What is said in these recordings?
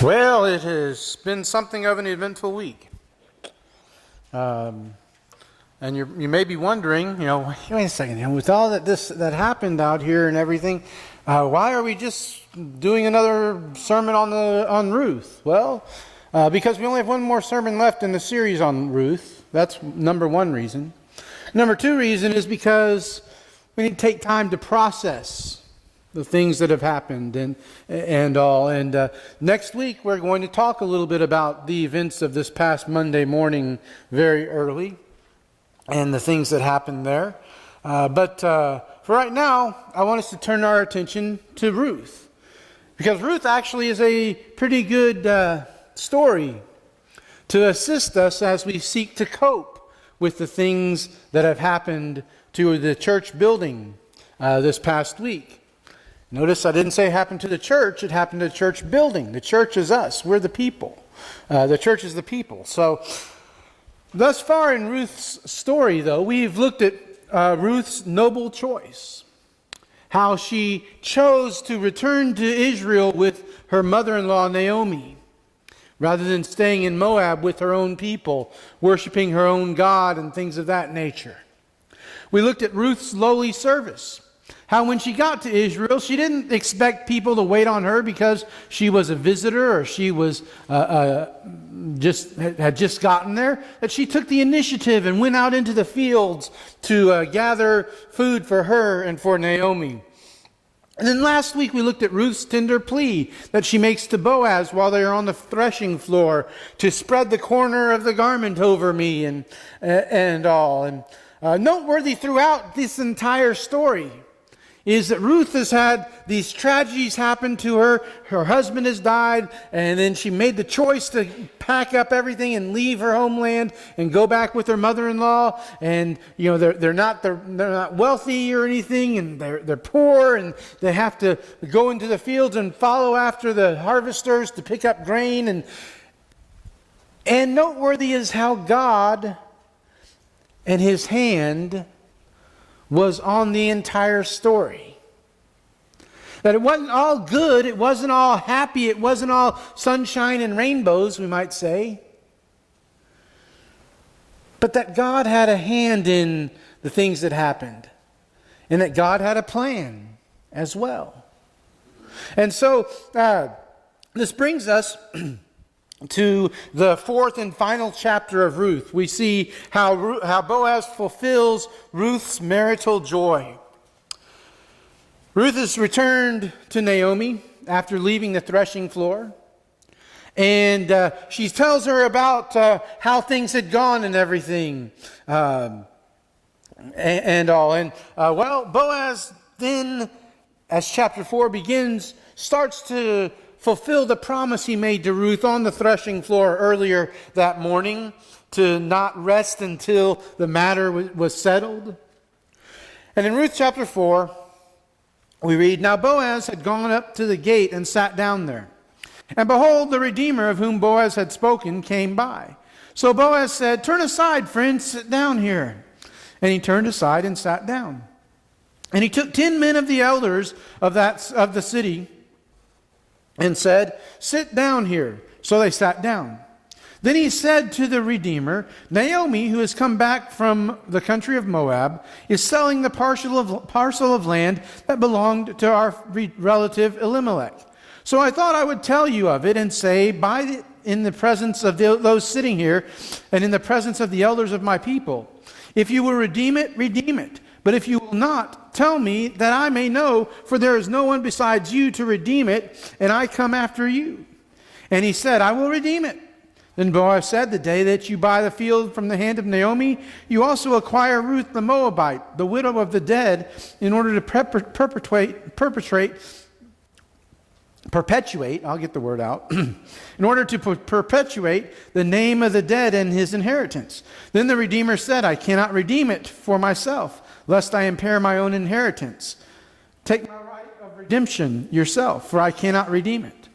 Well, it has been something of an eventful week. And you may be wondering, wait a second, with all that happened out here and everything, why are we just doing another sermon on Ruth? Well, because we only have one more sermon left in the series on Ruth. That's number one reason. Number two reason is because we need to take time to process the things that have happened and all. And next week we're going to talk a little bit about the events of this past Monday morning very early and the things that happened there. But for right now, I want us to turn our attention to Ruth. Because Ruth actually is a pretty good story to assist us as we seek to cope with the things that have happened to the church building this past week. Notice I didn't say it happened to the church, it happened to the church building. The church is us, we're the people. The church is the people. So, thus far in Ruth's story, though, we've looked at Ruth's noble choice. How she chose to return to Israel with her mother-in-law Naomi, rather than staying in Moab with her own people, worshiping her own God and things of that nature. We looked at Ruth's lowly service. How when she got to Israel, she didn't expect people to wait on her because she was a visitor or she was had just gotten there. That she took the initiative and went out into the fields to gather food for her and for Naomi. And then last week we looked at Ruth's tender plea that she makes to Boaz while they are on the threshing floor to spread the corner of the garment over me and all. And noteworthy throughout this entire story is that Ruth has had these tragedies happen to her. Her husband has died, and then she made the choice to pack up everything and leave her homeland and go back with her mother-in-law. And they're not wealthy or anything, and they're poor, and they have to go into the fields and follow after the harvesters to pick up grain. And noteworthy is how God and His hand was on the entire story. That it wasn't all good, it wasn't all happy, it wasn't all sunshine and rainbows, we might say. But that God had a hand in the things that happened. And that God had a plan as well. And so, this brings us to the fourth and final chapter of Ruth. We see how Boaz fulfills Ruth's marital joy. Ruth is returned to Naomi after leaving the threshing floor. And she tells her about how things had gone and everything. And all. And Boaz then, as chapter 4 begins, starts to fulfill the promise he made to Ruth on the threshing floor earlier that morning to not rest until the matter was settled. And in Ruth chapter 4, we read, "Now Boaz had gone up to the gate and sat down there. And behold, the Redeemer of whom Boaz had spoken came by. So Boaz said, 'Turn aside, friend, sit down here.' And he turned aside and sat down. And he took 10 men of the elders of the city and said, 'Sit down here.' So they sat down. Then he said to the Redeemer, 'Naomi, who has come back from the country of Moab, is selling the parcel of land that belonged to our relative Elimelech. So I thought I would tell you of it and say, in the presence of those sitting here and in the presence of the elders of my people, if you will redeem it, redeem it. But if you will not, tell me that I may know, for there is no one besides you to redeem it, and I come after you.' And he said, 'I will redeem it.' Then Boaz said, 'The day that you buy the field from the hand of Naomi, you also acquire Ruth the Moabite, the widow of the dead, in order to perpetuate, I'll get the word out, in order to perpetuate the name of the dead and his inheritance.' Then the Redeemer said, 'I cannot redeem it for myself, lest I impair my own inheritance. Take my right of redemption yourself, for I cannot redeem it.'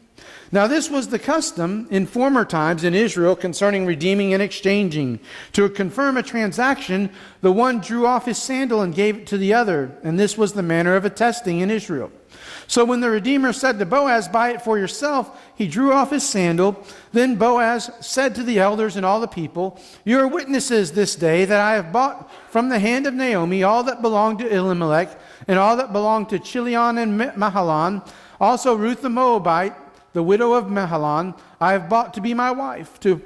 Now this was the custom in former times in Israel concerning redeeming and exchanging. To confirm a transaction, the one drew off his sandal and gave it to the other, and this was the manner of attesting in Israel. So when the Redeemer said to Boaz, "Buy it for yourself," he drew off his sandal. Then Boaz said to the elders and all the people, "You are witnesses this day that I have bought from the hand of Naomi all that belonged to Elimelech, and all that belonged to Chilion and Mahlon, also Ruth the Moabite, the widow of Mahlon, I have bought to be my wife, to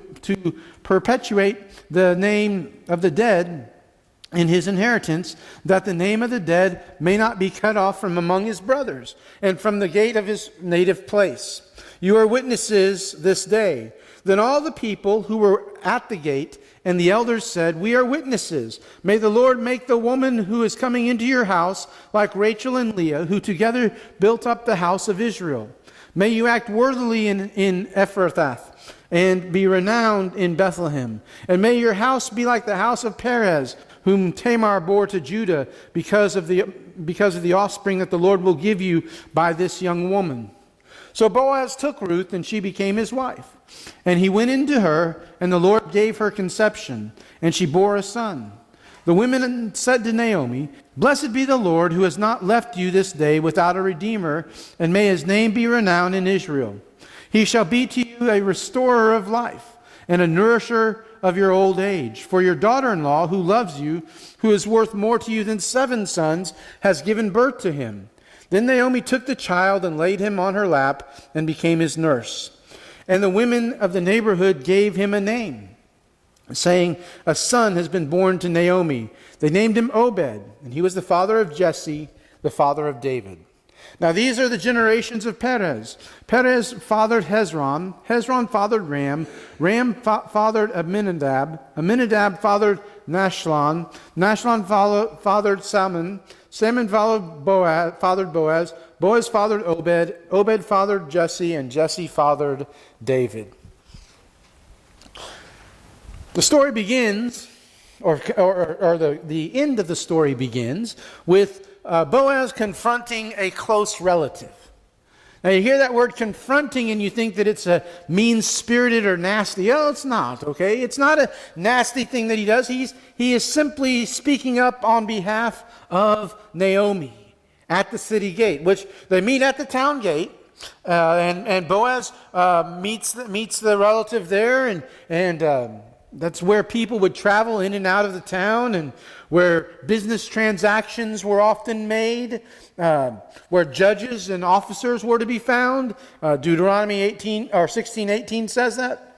perpetuate the name of the dead in his inheritance, that the name of the dead may not be cut off from among his brothers, and from the gate of his native place. You are witnesses this day." Then all the people who were at the gate and the elders said, "We are witnesses. May the Lord make the woman who is coming into your house like Rachel and Leah, who together built up the house of Israel. May you act worthily in Ephrathah, and be renowned in Bethlehem. And may your house be like the house of Perez, whom Tamar bore to Judah, because of the offspring that the Lord will give you by this young woman." So Boaz took Ruth, and she became his wife. And he went into her, and the Lord gave her conception, and she bore a son. The women said to Naomi, "Blessed be the Lord, who has not left you this day without a redeemer, and may his name be renowned in Israel. He shall be to you a restorer of life, and a nourisher of your old age. For your daughter-in-law, who loves you, who is worth more to you than 7 sons, has given birth to him." Then Naomi took the child and laid him on her lap, and became his nurse. And the women of the neighborhood gave him a name, saying, "A son has been born to Naomi." They named him Obed, and he was the father of Jesse, the father of David. Now these are the generations of Perez. Perez fathered Hezron. Hezron fathered Ram. Ram fathered Amminadab. Amminadab fathered Nashlan. Nashlan fathered Salmon. Salmon fathered Boaz. Boaz fathered Obed. Obed fathered Jesse, and Jesse fathered David. The story begins, or the end of the story begins, with Boaz confronting a close relative. Now you hear that word confronting and you think that it's a mean-spirited or nasty. Oh, it's not, okay? It's not a nasty thing that he does. He is simply speaking up on behalf of Naomi at the city gate, which they meet at the town gate. And Boaz meets the relative there, and that's where people would travel in and out of the town, and where business transactions were often made, where judges and officers were to be found. Deuteronomy 16:18 says that.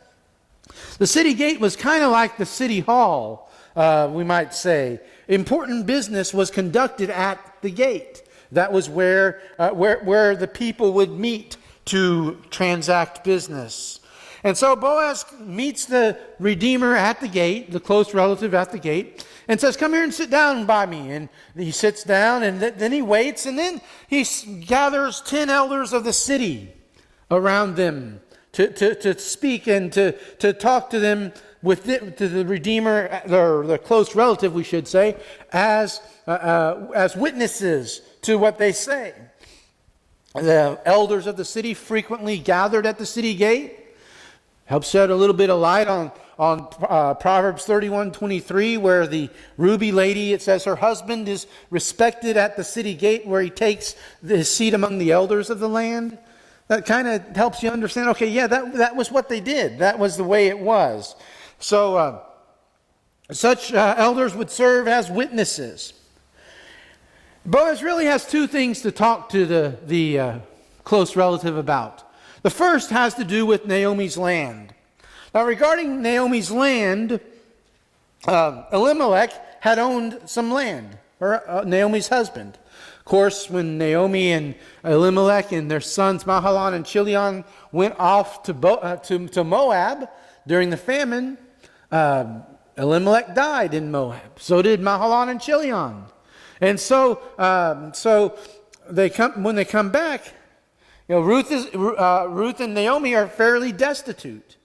The city gate was kind of like the city hall, we might say. Important business was conducted at the gate. That was where the people would meet to transact business. And so Boaz meets the Redeemer at the gate, the close relative at the gate, and says, "Come here and sit down by me." And he sits down, and then he waits, and then he gathers 10 elders of the city around them to speak and to talk to them to the Redeemer, or the close relative, we should say, as witnesses to what they say. The elders of the city frequently gathered at the city gate. Helps shed a little bit of light on Proverbs 31:23, where the ruby lady, it says her husband is respected at the city gate, where he takes his seat among the elders of the land. That kind of helps you understand, okay, yeah, that was what they did. That was the way it was. So such elders would serve as witnesses. Boaz really has 2 things to talk to the close relative about. The first has to do with Naomi's land. Now, regarding Naomi's land, Elimelech had owned some land, Naomi's husband. Of course, when Naomi and Elimelech and their sons Mahlon and Chilion went off to Moab during the famine, Elimelech died in Moab. So did Mahlon and Chilion. And so when they come back, Ruth and Naomi are fairly destitute.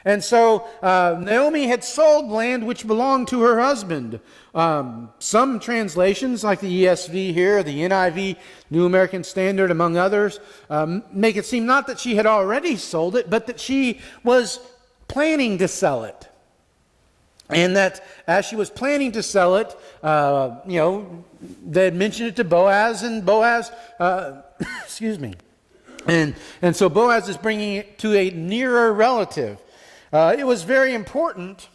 And so Naomi had sold land which belonged to her husband. Some translations, like the ESV here, the NIV, New American Standard, among others, make it seem not that she had already sold it, but that she was planning to sell it. And that as she was planning to sell it, they had mentioned it to Boaz, and Boaz, excuse me. And so Boaz is bringing it to a nearer relative. It was very important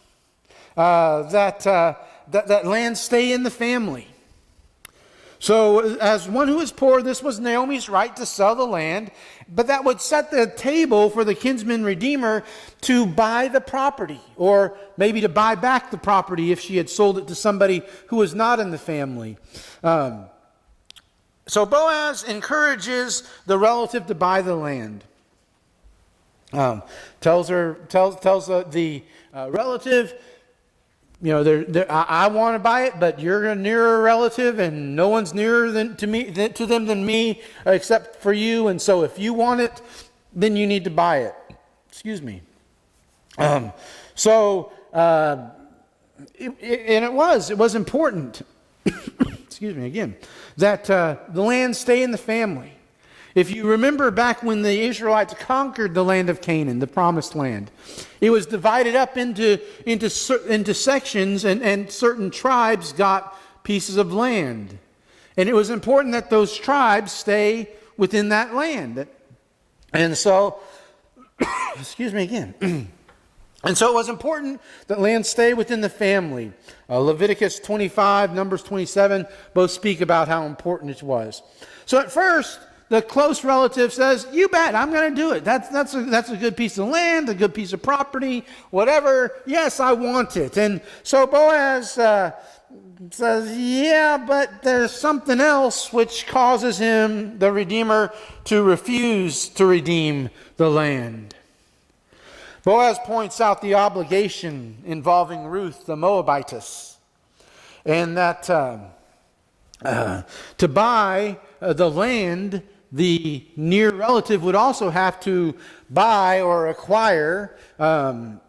that land stay in the family. So as one who is poor, this was Naomi's right to sell the land, but that would set the table for the kinsman redeemer to buy the property, or maybe to buy back the property if she had sold it to somebody who was not in the family. So Boaz encourages the relative to buy the land. Tells the relative, I want to buy it, but you're a nearer relative, and no one's nearer to them than me, except for you. And so, if you want it, then you need to buy it. Excuse me. It was important. Excuse me again. That the land stay in the family. If you remember back when the Israelites conquered the land of Canaan, the promised land, it was divided up into sections, and certain tribes got pieces of land. And it was important that those tribes stay within that land. And so, excuse me again. And so it was important that land stay within the family. Leviticus 25, Numbers 27, both speak about how important it was. So at first, the close relative says, you bet, I'm going to do it. That's a good piece of land, a good piece of property, whatever. Yes, I want it. And so Boaz says, yeah, but there's something else which causes him, the Redeemer, to refuse to redeem the land. Boaz points out the obligation involving Ruth, the Moabitess, and that to buy the land, the near relative would also have to buy or acquire, don't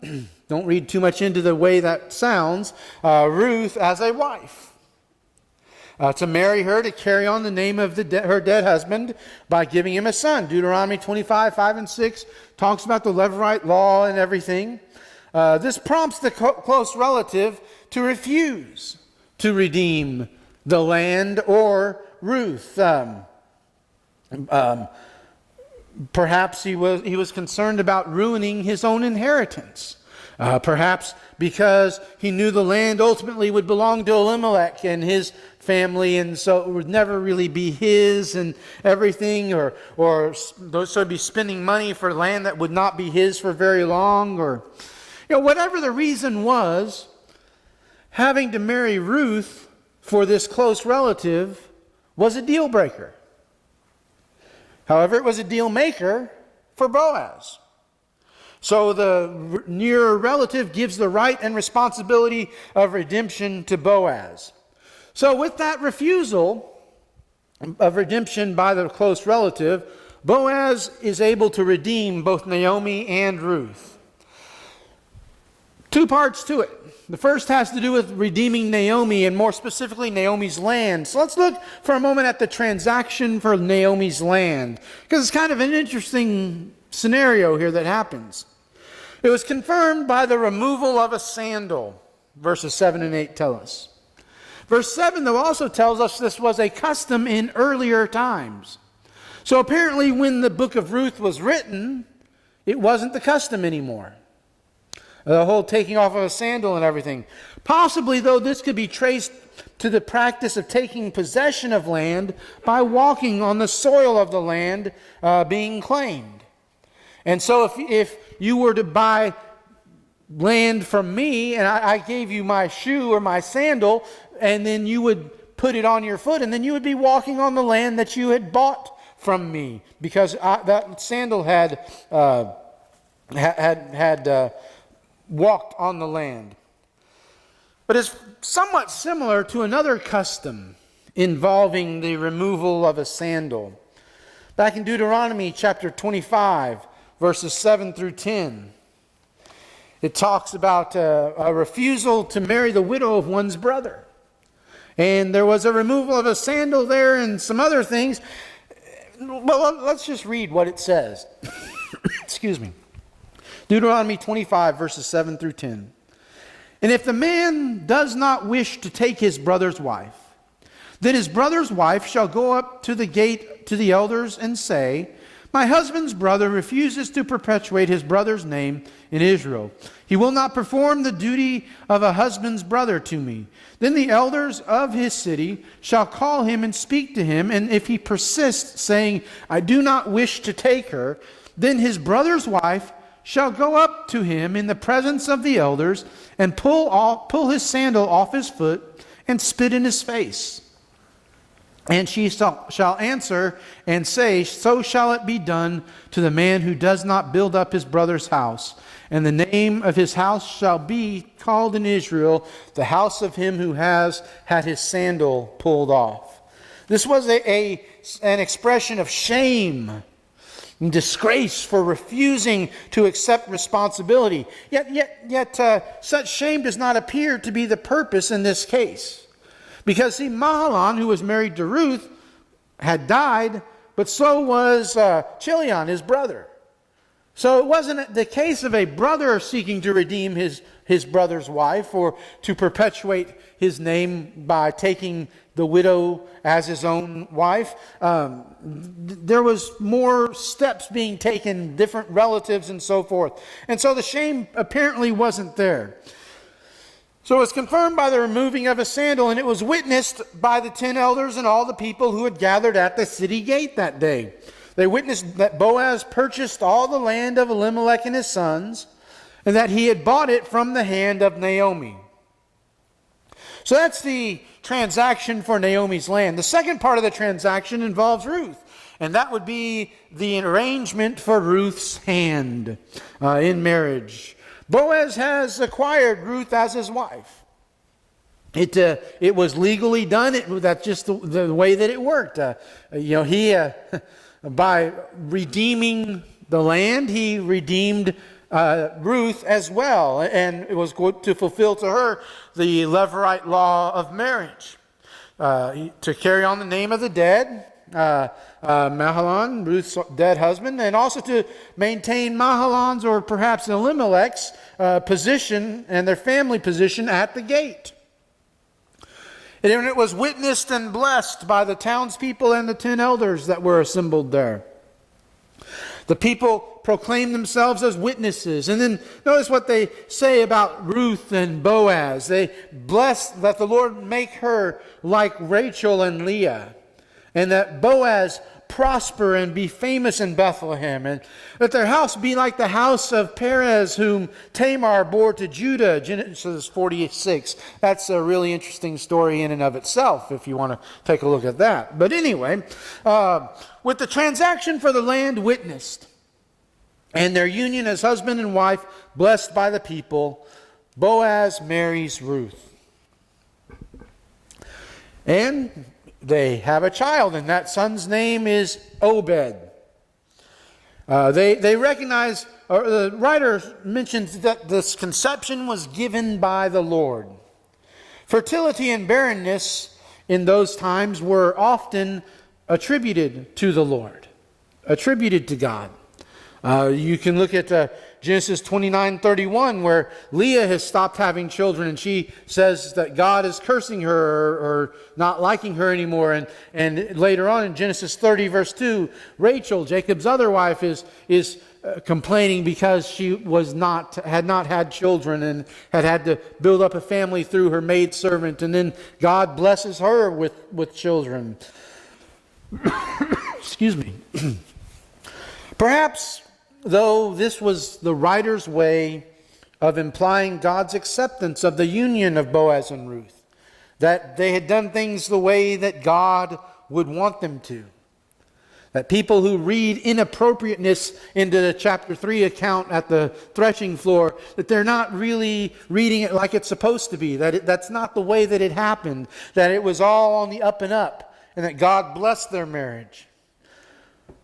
read too much into the way that sounds, Ruth as a wife. To marry her, to carry on the name of her dead husband by giving him a son. Deuteronomy 25, 5 and 6 talks about the Levirate law and everything. This prompts the close relative to refuse to redeem the land or Ruth. Perhaps he was concerned about ruining his own inheritance. Perhaps because he knew the land ultimately would belong to Elimelech and his family, and so it would never really be his and everything, or so he'd be spending money for land that would not be his for very long, or whatever the reason was, having to marry Ruth for this close relative was a deal breaker. However, it was a deal maker for Boaz. So the nearer relative gives the right and responsibility of redemption to Boaz. So with that refusal of redemption by the close relative, Boaz is able to redeem both Naomi and Ruth. Two parts to it. The first has to do with redeeming Naomi, and more specifically Naomi's land. So let's look for a moment at the transaction for Naomi's land, because it's kind of an interesting scenario here that happens. It was confirmed by the removal of a sandal, verses 7 and 8 tell us. Verse 7, though, also tells us this was a custom in earlier times. So apparently when the book of Ruth was written, it wasn't the custom anymore. The whole taking off of a sandal and everything. Possibly, though, this could be traced to the practice of taking possession of land by walking on the soil of the land being claimed. And so if you were to buy land from me and I gave you my shoe or my sandal, and then you would put it on your foot, and then you would be walking on the land that you had bought from me, because that sandal had walked on the land. But it's somewhat similar to another custom involving the removal of a sandal. Back in Deuteronomy chapter 25, verses 7 through 10, It talks about a refusal to marry the widow of one's brother. And there was a removal of a sandal there and some other things. Well, let's just read what it says. Excuse me. Deuteronomy 25, verses 7 through 10. And if the man does not wish to take his brother's wife, then his brother's wife shall go up to the gate to the elders and say, my husband's brother refuses to perpetuate his brother's name in Israel. He will not perform the duty of a husband's brother to me. Then the elders of his city shall call him and speak to him, and if he persists, saying, I do not wish to take her, then his brother's wife shall go up to him in the presence of the elders and pull his sandal off his foot and spit in his face. And she shall answer and say, so shall it be done to the man who does not build up his brother's house. And the name of his house shall be called in Israel, the house of him who has had his sandal pulled off. This was an expression of shame and disgrace for refusing to accept responsibility. Yet such shame does not appear to be the purpose in this case. Because, see, Mahalan, who was married to Ruth, had died, but so was Chilion, his brother. So it wasn't the case of a brother seeking to redeem his brother's wife or to perpetuate his name by taking the widow as his own wife. There was more steps being taken, different relatives and so forth. And so the shame apparently wasn't there. So it was confirmed by the removing of a sandal, and it was witnessed by the 10 elders and all the people who had gathered at the city gate that day. They witnessed that Boaz purchased all the land of Elimelech and his sons, and that he had bought it from the hand of Naomi. So that's the transaction for Naomi's land. The second part of the transaction involves Ruth, and that would be the arrangement for Ruth's hand in marriage. Boaz has acquired Ruth as his wife. It was legally done. That's just the way that it worked. He by redeeming the land, he redeemed Ruth as well, and it was going to fulfill to her the Levirate law of marriage, to carry on the name of the dead. Mahalan, Ruth's dead husband, and also to maintain Mahalan's or perhaps Elimelech's position and their family position at the gate. And it was witnessed and blessed by the townspeople and the 10 elders that were assembled there. The people proclaim themselves as witnesses. And then notice what they say about Ruth and Boaz. They bless that the Lord make her like Rachel and Leah, and that Boaz prosper and be famous in Bethlehem, and that their house be like the house of Perez, whom Tamar bore to Judah, Genesis 46. That's a really interesting story in and of itself, if you want to take a look at that. But anyway, with the transaction for the land witnessed, and their union as husband and wife blessed by the people, Boaz marries Ruth. And they have a child, and that son's name is Obed. They recognize, or the writer mentions that this conception was given by the Lord. Fertility and barrenness in those times were often attributed to the Lord, attributed to God. You can look at Genesis 29:31, where Leah has stopped having children, and she says that God is cursing her or not liking her anymore. And later on in Genesis 30, verse 2, Rachel, Jacob's other wife, is complaining because she had not had children and had to build up a family through her maidservant, and then God blesses her with children. Excuse me. Perhaps, though, this was the writer's way of implying God's acceptance of the union of Boaz and Ruth, that they had done things the way that God would want them to. That people who read inappropriateness into the chapter 3 account at the threshing floor, that they're not really reading it like it's supposed to be, that's not the way that it happened, that it was all on the up and up, and that God blessed their marriage.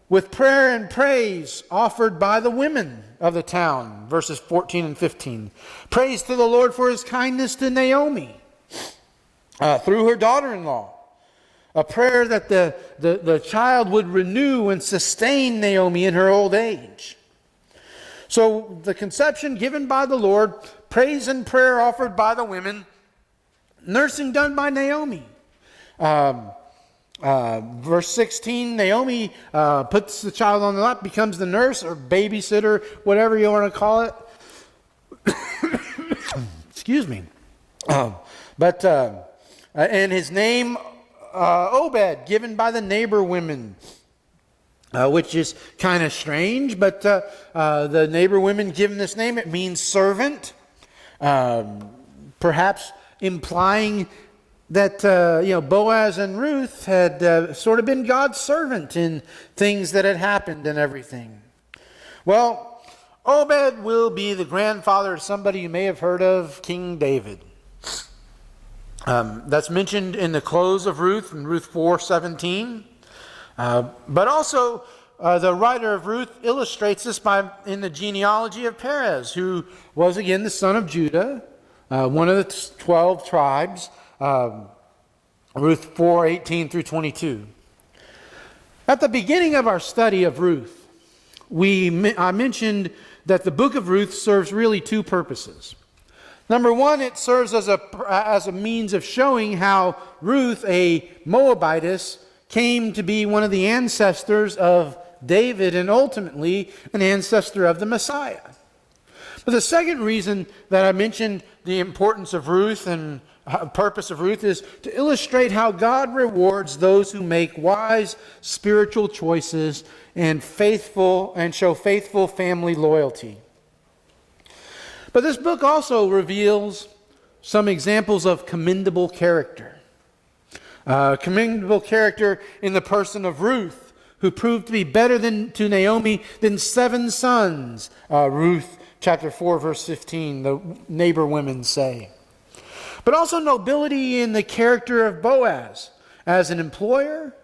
with prayer and praise offered by the women of the town, verses 14 and 15. Praise to the Lord for his kindness to Naomi through her daughter-in-law. A prayer that the child would renew and sustain Naomi in her old age. So the conception given by the Lord, praise and prayer offered by the women, nursing done by Naomi. Verse 16, Naomi puts the child on the lap, becomes the nurse or babysitter, whatever you want to call it. Excuse me. And his name, Obed, given by the neighbor women, which is kind of strange, but the neighbor women given this name, it means servant, perhaps implying that Boaz and Ruth had sort of been God's servant in things that had happened and everything. Well, Obed will be the grandfather of somebody you may have heard of, King David. That's mentioned in the close of Ruth, in Ruth 4:17. But also, the writer of Ruth illustrates this in the genealogy of Perez, who was again the son of Judah, one of the 12 tribes. Ruth 4:18 through 22. At the beginning of our study of Ruth, I mentioned that the book of Ruth serves really two purposes. Number one, it serves as a means of showing how Ruth, a Moabitess, came to be one of the ancestors of David and ultimately an ancestor of the Messiah. But the second reason that I mentioned the importance of Ruth and purpose of Ruth is to illustrate how God rewards those who make wise spiritual choices and show faithful family loyalty. But this book also reveals some examples of commendable character. Commendable character in the person of Ruth, who proved to be better to Naomi than 7 sons. Ruth chapter 4 verse 15, the neighbor women say. But also nobility in the character of Boaz as an employer,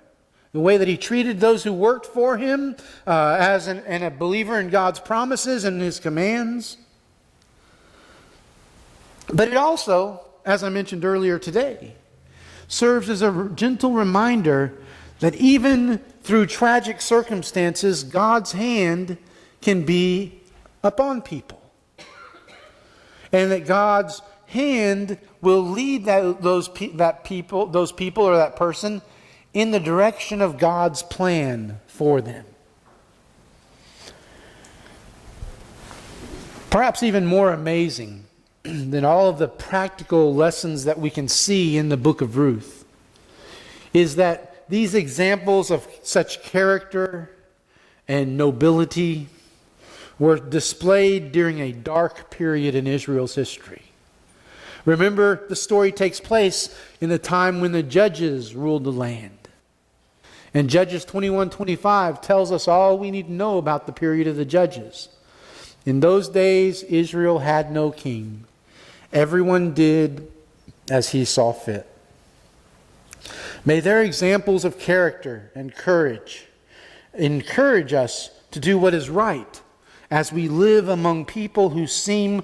the way that he treated those who worked for him, and a believer in God's promises and his commands. But it also, as I mentioned earlier today, serves as a gentle reminder that even through tragic circumstances, God's hand can be upon people. And that God's hand will lead those people or that person in the direction of God's plan for them. Perhaps even more amazing than all of the practical lessons that we can see in the book of Ruth is that these examples of such character and nobility were displayed during a dark period in Israel's history. Remember, the story takes place in the time when the judges ruled the land. And Judges 21:25 tells us all we need to know about the period of the judges. In those days, Israel had no king. Everyone did as he saw fit. May their examples of character and courage encourage us to do what is right as we live among people who seem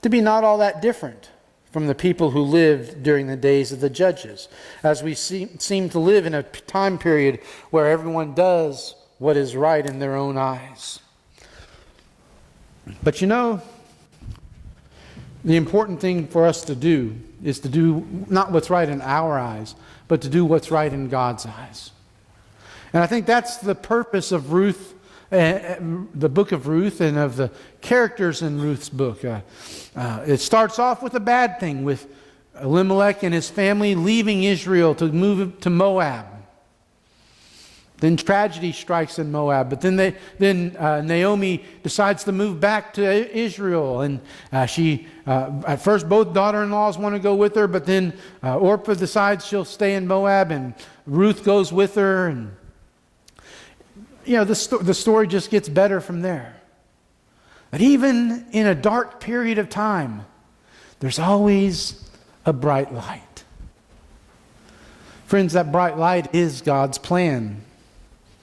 to be not all that different from the people who lived during the days of the judges, as we seem to live in a time period where everyone does what is right in their own eyes. But the important thing for us to do is to do not what's right in our eyes, but to do what's right in God's eyes. And I think that's the purpose of Ruth, the book of Ruth, and of the characters in Ruth's book. It starts off with a bad thing, with Elimelech and his family leaving Israel to move to Moab. Then tragedy strikes in Moab, but then Naomi decides to move back to Israel, and at first both daughter-in-laws want to go with her, but then Orpah decides she'll stay in Moab, and Ruth goes with her, and the story just gets better from there. But even in a dark period of time, there's always a bright light. Friends, that bright light is God's plan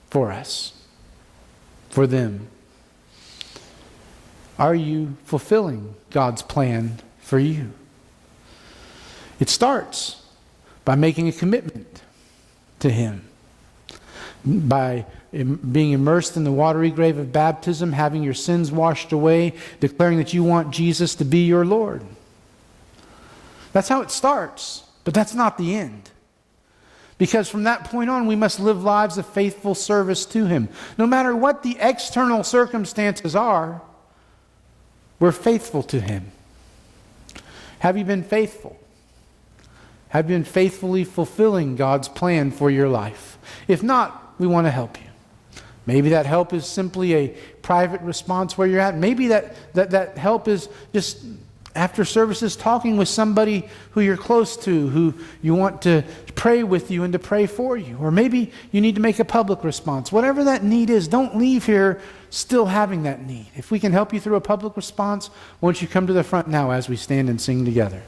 for us. for them? Are you fulfilling God's plan for you? It starts by making a commitment to Him, by being immersed in the watery grave of baptism, having your sins washed away, declaring that you want Jesus to be your Lord. That's how it starts, but that's not the end. Because from that point on, we must live lives of faithful service to Him. No matter what the external circumstances are, we're faithful to Him. Have you been faithful? Have you been faithfully fulfilling God's plan for your life? If not, we want to help you. Maybe that help is simply a private response where you're at. Maybe that help is just after services talking with somebody who you're close to, who you want to pray with you and to pray for you. Or maybe you need to make a public response. Whatever that need is, don't leave here still having that need. If we can help you through a public response, won't you come to the front now as we stand and sing together?